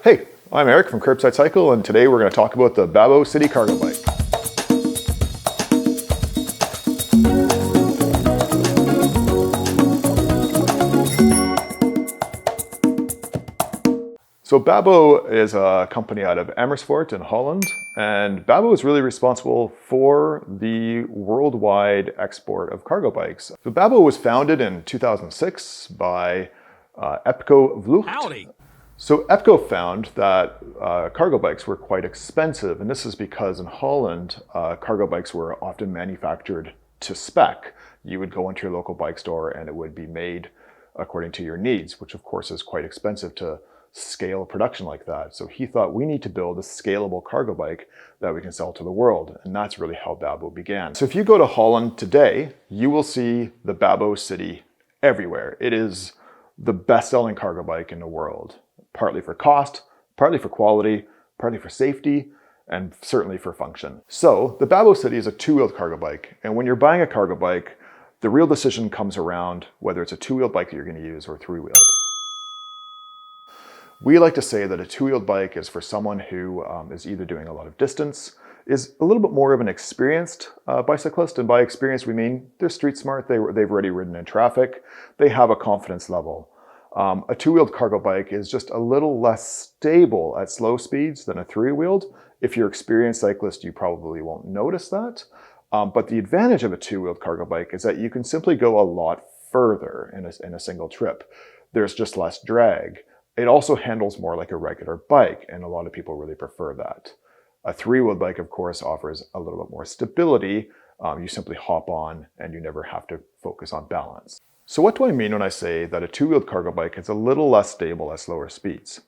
Hey, I'm Eric from Curbside Cycle, and today we're going to talk about the Babboe City Cargo Bike. So Babboe is a company out of Amersfoort in Holland, and Babboe is really responsible for the worldwide export of cargo bikes. So Babboe was founded in 2006 by Epco Vlucht. Howdy. So Epco found that cargo bikes were quite expensive, and this is because in Holland, cargo bikes were often manufactured to spec. You would go into your local bike store and it would be made according to your needs, which of course is quite expensive to scale a production like that. So he thought we need to build a scalable cargo bike that we can sell to the world. And that's really how Babboe began. So if you go to Holland today, you will see the Babboe City everywhere. It is the best-selling cargo bike in the world, partly for cost, partly for quality, partly for safety, and certainly for function. So the Babboe City is a two-wheeled cargo bike. And when you're buying a cargo bike, the real decision comes around whether it's a two-wheeled bike that you're going to use or three-wheeled. We like to say that a two-wheeled bike is for someone who is either doing a lot of distance, is a little bit more of an experienced bicyclist, and by experienced we mean they're street smart, they've already ridden in traffic, they have a confidence level. A two-wheeled cargo bike is just a little less stable at slow speeds than a three-wheeled. If you're an experienced cyclist, you probably won't notice that. But the advantage of a two-wheeled cargo bike is that you can simply go a lot further in a single trip. There's just less drag. It also handles more like a regular bike, and a lot of people really prefer that. A three-wheeled bike, of course, offers a little bit more stability. You simply hop on and you never have to focus on balance. So what do I mean when I say that a two-wheeled cargo bike is a little less stable at slower speeds?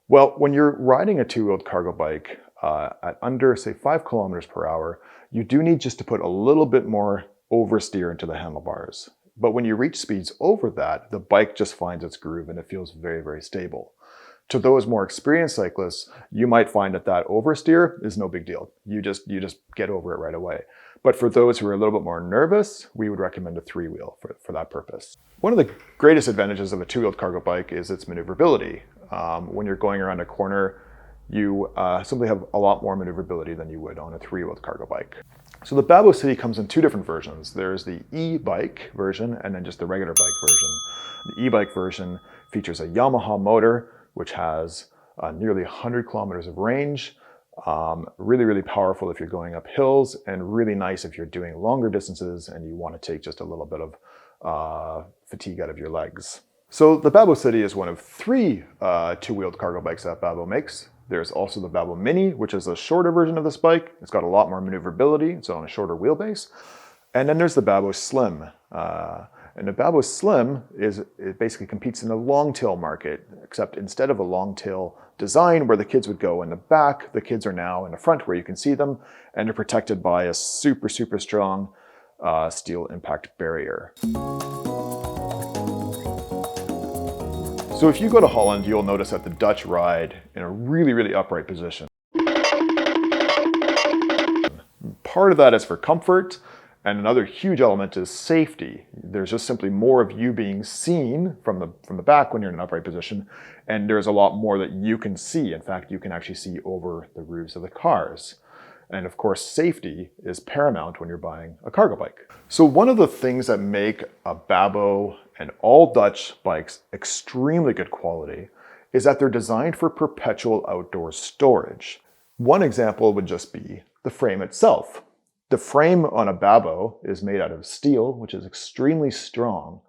Well, when you're riding a two-wheeled cargo bike at under, say, 5 kilometers per hour, you do need just to put a little bit more oversteer into the handlebars. But when you reach speeds over that, the bike just finds its groove and it feels very, very stable. To those more experienced cyclists, you might find that oversteer is no big deal. You just get over it right away. But for those who are a little bit more nervous, we would recommend a three-wheel for that purpose. One of the greatest advantages of a two-wheeled cargo bike is its maneuverability. When you're going around a corner, you simply have a lot more maneuverability than you would on a three-wheeled cargo bike. So the Babboe City comes in two different versions. There's the e-bike version and then just the regular bike version. The e-bike version features a Yamaha motor, which has nearly 100 kilometers of range. Really, really powerful if you're going up hills, and really nice if you're doing longer distances and you want to take just a little bit of fatigue out of your legs. So the Babboe City is one of three two-wheeled cargo bikes that Babboe makes. There's also the Babboe Mini, which is a shorter version of this bike. It's got a lot more maneuverability. It's on a shorter wheelbase. And then there's the Babboe Slim. And the Babboe Slim it basically competes in the long tail market, except instead of a long tail design where the kids would go in the back, the kids are now in the front where you can see them, and they're protected by a super, super strong steel impact barrier. So if you go to Holland, you'll notice that the Dutch ride in a really, really upright position. Part of that is for comfort, and another huge element is safety. There's just simply more of you being seen from the back when you're in an upright position, and there's a lot more that you can see. In fact, you can actually see over the roofs of the cars. And of course, safety is paramount when you're buying a cargo bike. So one of the things that make a Babboe and all Dutch bikes extremely good quality is that they're designed for perpetual outdoor storage. One example would just be the frame itself. The frame on a Babboe is made out of steel, which is extremely strong.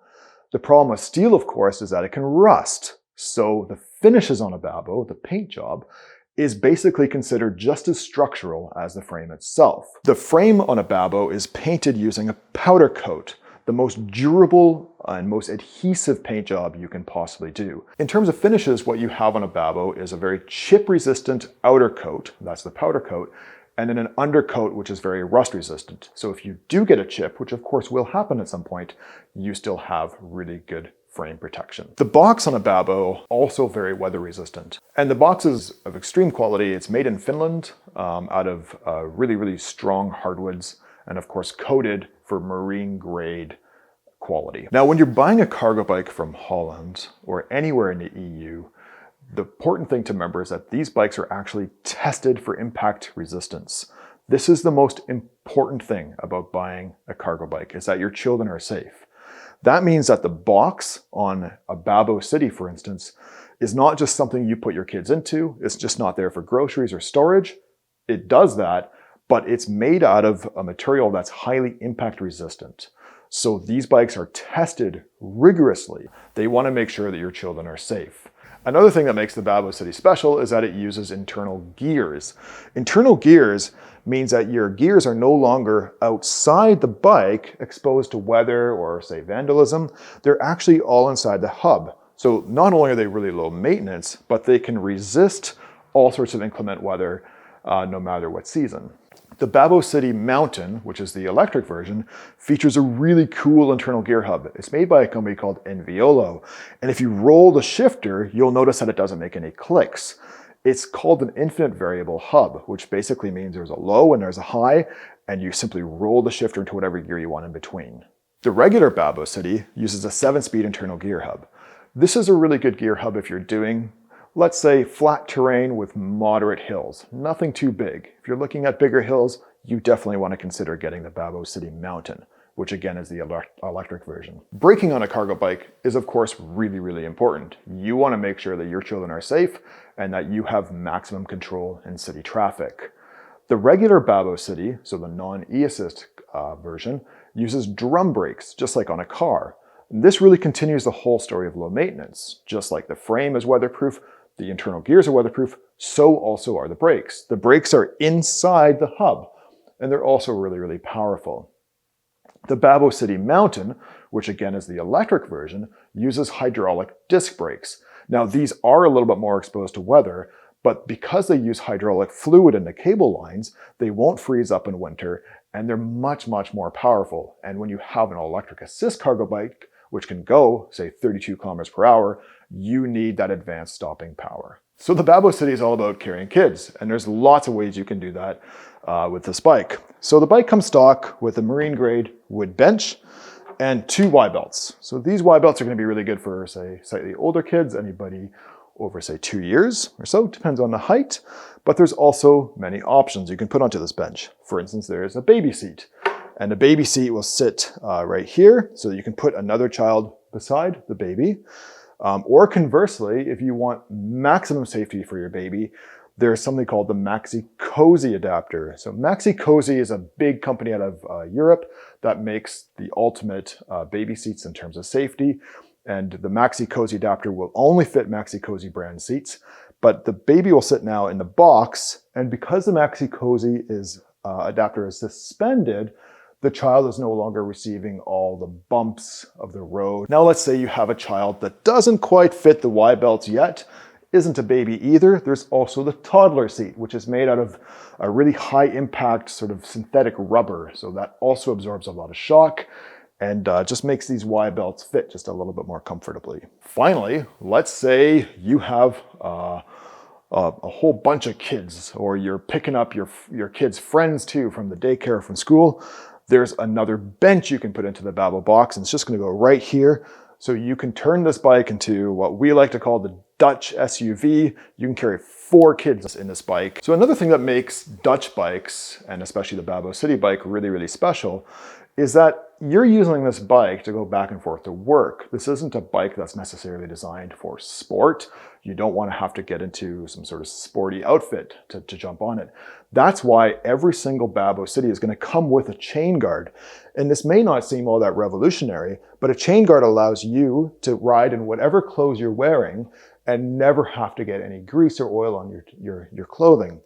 The problem with steel, of course, is that it can rust. So the finishes on a Babboe, the paint job, is basically considered just as structural as the frame itself. The frame on a Babboe is painted using a powder coat, the most durable and most adhesive paint job you can possibly do. In terms of finishes, what you have on a Babboe is a very chip-resistant outer coat, that's the powder coat, and then an undercoat which is very rust-resistant. So if you do get a chip, which of course will happen at some point, you still have really good frame protection. The box on a Babboe also very weather resistant. And the box is of extreme quality. It's made in Finland out of really, really strong hardwoods, and of course coated for marine grade quality. Now, when you're buying a cargo bike from Holland or anywhere in the EU, The important thing to remember is that these bikes are actually tested for impact resistance. This is the most important thing about buying a cargo bike, is that your children are safe. That means that the box on a Babboe City, for instance, is not just something you put your kids into. It's just not there for groceries or storage. It does that, but it's made out of a material that's highly impact resistant. So these bikes are tested rigorously. They want to make sure that your children are safe. Another thing that makes the Babboe City special is that it uses internal gears. Internal gears means that your gears are no longer outside the bike exposed to weather or, say, vandalism. They're actually all inside the hub. So not only are they really low maintenance, but they can resist all sorts of inclement weather no matter what season. The Babboe City Mountain, which is the electric version, features a really cool internal gear hub. It's made by a company called Enviolo. And if you roll the shifter, you'll notice that it doesn't make any clicks. It's called an infinite variable hub, which basically means there's a low and there's a high, and you simply roll the shifter into whatever gear you want in between. The regular Babboe City uses a 7-speed internal gear hub. This is a really good gear hub if you're doing, let's say, flat terrain with moderate hills. Nothing too big. If you're looking at bigger hills, you definitely want to consider getting the Babboe City Mountain, which again is the electric version. Braking on a cargo bike is of course really, really important. You want to make sure that your children are safe and that you have maximum control in city traffic. The regular Babboe City, so the non-e-assist version, uses drum brakes, just like on a car. And this really continues the whole story of low maintenance. Just like the frame is weatherproof, the internal gears are weatherproof, so also are the brakes. The brakes are inside the hub, and they're also really, really powerful. The Babboe City Mountain, which again is the electric version, uses hydraulic disc brakes. Now these are a little bit more exposed to weather, but because they use hydraulic fluid in the cable lines, they won't freeze up in winter, and they're much, much more powerful. And when you have an electric assist cargo bike, which can go, say, 32 kilometers per hour, you need that advanced stopping power. So the Babboe City is all about carrying kids, and there's lots of ways you can do that with this bike. So the bike comes stock with a marine grade wood bench and 2 Y belts. So these Y belts are going to be really good for, say, slightly older kids, anybody over, say, 2 years or so, depends on the height. But there's also many options you can put onto this bench. For instance, there's a baby seat. And the baby seat will sit right here, so that you can put another child beside the baby. Or conversely, if you want maximum safety for your baby, there's something called the Maxi Cozy adapter. So Maxi Cozy is a big company out of Europe that makes the ultimate baby seats in terms of safety. And the Maxi Cozy adapter will only fit Maxi Cozy brand seats. But the baby will sit now in the box, and because the Maxi Cozy adapter is suspended, the child is no longer receiving all the bumps of the road. Now let's say you have a child that doesn't quite fit the Y belts yet, isn't a baby either. There's also the Toddler Seat, which is made out of a really high impact sort of synthetic rubber. So that also absorbs a lot of shock and just makes these Y belts fit just a little bit more comfortably. Finally, let's say you have a whole bunch of kids, or you're picking up your kids' friends too from the daycare or from school. There's another bench you can put into the Babboe box, and it's just going to go right here. So you can turn this bike into what we like to call the Dutch SUV. You can carry 4 kids in this bike. So another thing that makes Dutch bikes, and especially the Babboe City bike, really, really special is that you're using this bike to go back and forth to work. This isn't a bike that's necessarily designed for sport. You don't want to have to get into some sort of sporty outfit to jump on it. That's why every single Babboe City is going to come with a chain guard. And this may not seem all that revolutionary, but a chain guard allows you to ride in whatever clothes you're wearing and never have to get any grease or oil on your clothing.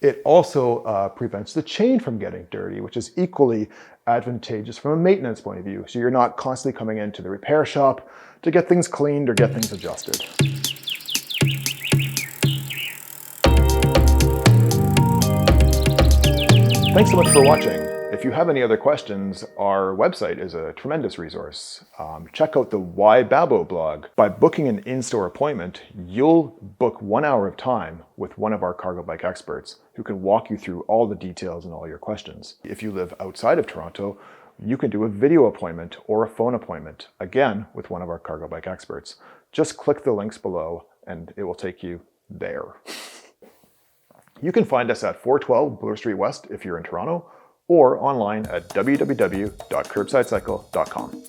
It also prevents the chain from getting dirty, which is equally advantageous from a maintenance point of view. So you're not constantly coming into the repair shop to get things cleaned or get things adjusted. Thanks so much for watching. If you have any other questions, our website is a tremendous resource. Check out the Babboe Blog. By booking an in-store appointment, you'll book 1 hour of time with one of our cargo bike experts who can walk you through all the details and all your questions. If you live outside of Toronto, you can do a video appointment or a phone appointment, again, with one of our cargo bike experts. Just click the links below and it will take you there. You can find us at 412 Bloor Street West if you're in Toronto, or online at www.curbsidecycle.com.